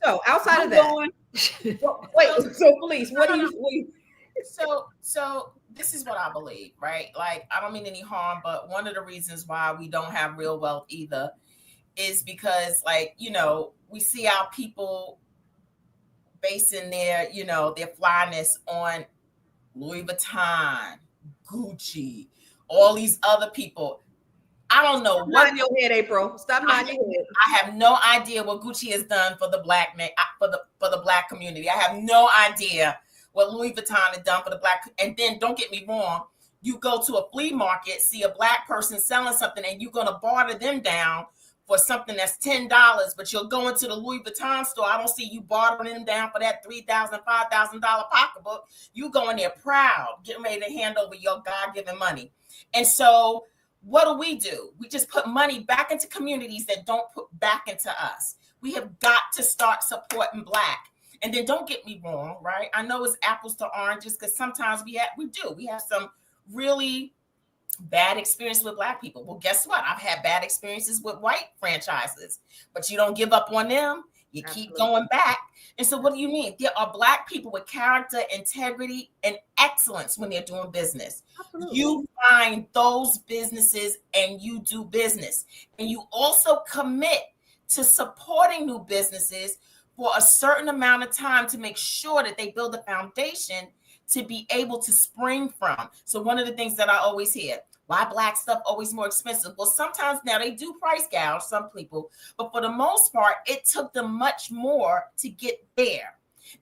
So outside of I'm that, going. wait. So police, what do you? So this is what I believe, right? Like, I don't mean any harm, but one of the reasons why we don't have real wealth either is because, like, we see our people basing their flyness on Louis Vuitton, Gucci, all these other people. I don't know Stop what nodding your head, April. Stop nodding your head. I have no idea what Gucci has done for the black man, for the black community. I have no idea what Louis Vuitton has done for the black. And then don't get me wrong, you go to a flea market, see a black person selling something, and you're gonna barter them down for something that's $10, but you'll go into the Louis Vuitton store. I don't see you bartering them down for that $3,000, $5,000 pocketbook. You go in there proud, getting ready to hand over your God-given money. And so what do? We just put money back into communities that don't put back into us. We have got to start supporting black. And then don't get me wrong, right? I know it's apples to oranges because sometimes we have some really bad experience with black people. Well, guess what? I've had bad experiences with white franchises, but you don't give up on them. You keep going back. And so what do you mean? There are black people with character, integrity, and excellence when they're doing business. Absolutely. You find those businesses and you do business. And you also commit to supporting new businesses for a certain amount of time to make sure that they build a foundation to be able to spring from. So one of the things that I always hear, why black stuff always more expensive? Well, sometimes now they do price gouge, some people, but for the most part, it took them much more to get there.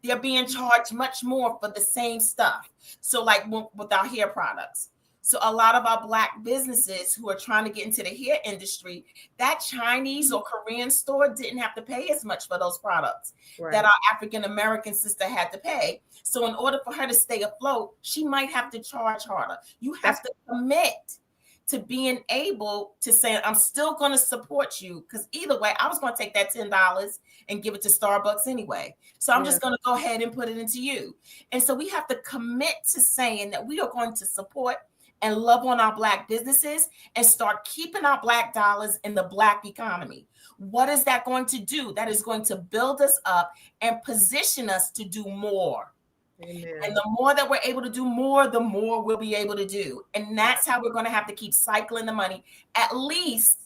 They're being charged much more for the same stuff. So like with our hair products. So a lot of our black businesses who are trying to get into the hair industry, that Chinese or Korean store didn't have to pay as much for those products that our African-American sister had to pay. So in order for her to stay afloat, she might have to charge harder. You have to commit to being able to say, I'm still going to support you, because either way, I was going to take that $10 and give it to Starbucks anyway. So I'm just going to go ahead and put it into you. And so we have to commit to saying that we are going to support and love on our black businesses and start keeping our black dollars in the black economy. What is that going to do? That is going to build us up and position us to do more. Amen. And the more that we're able to do more, the more we'll be able to do. And that's how we're going to have to keep cycling the money, at least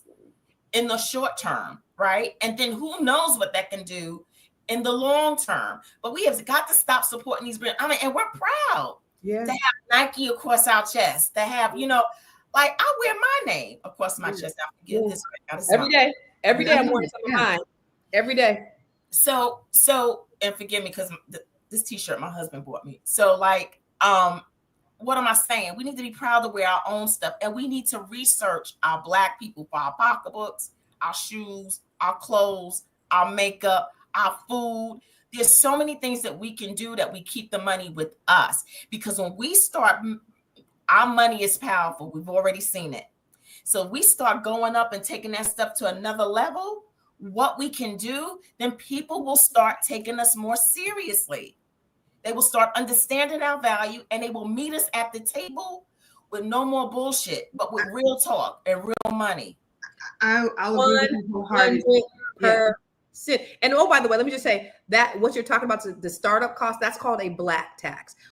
in the short term, right? And then who knows what that can do in the long term. But we have got to stop supporting these brands. And we're proud to have Nike across our chest, to have, like I wear my name across my chest. I forget this right. Every day I'm wearing some of mine. Every day. So, and forgive me because this t-shirt my husband bought me. So like, what am I saying? We need to be proud to wear our own stuff, and we need to research our black people for our pocketbooks, our shoes, our clothes, our makeup, our food. There's so many things that we can do that we keep the money with us, because when we start, our money is powerful. We've already seen it. So we start going up and taking that stuff to another level, what we can do, then people will start taking us more seriously. They will start understanding our value, and they will meet us at the table with no more bullshit, but with real talk and real money. I'll agree with you wholeheartedly. And oh, by the way, let me just say that what you're talking about, the startup cost, that's called a black tax.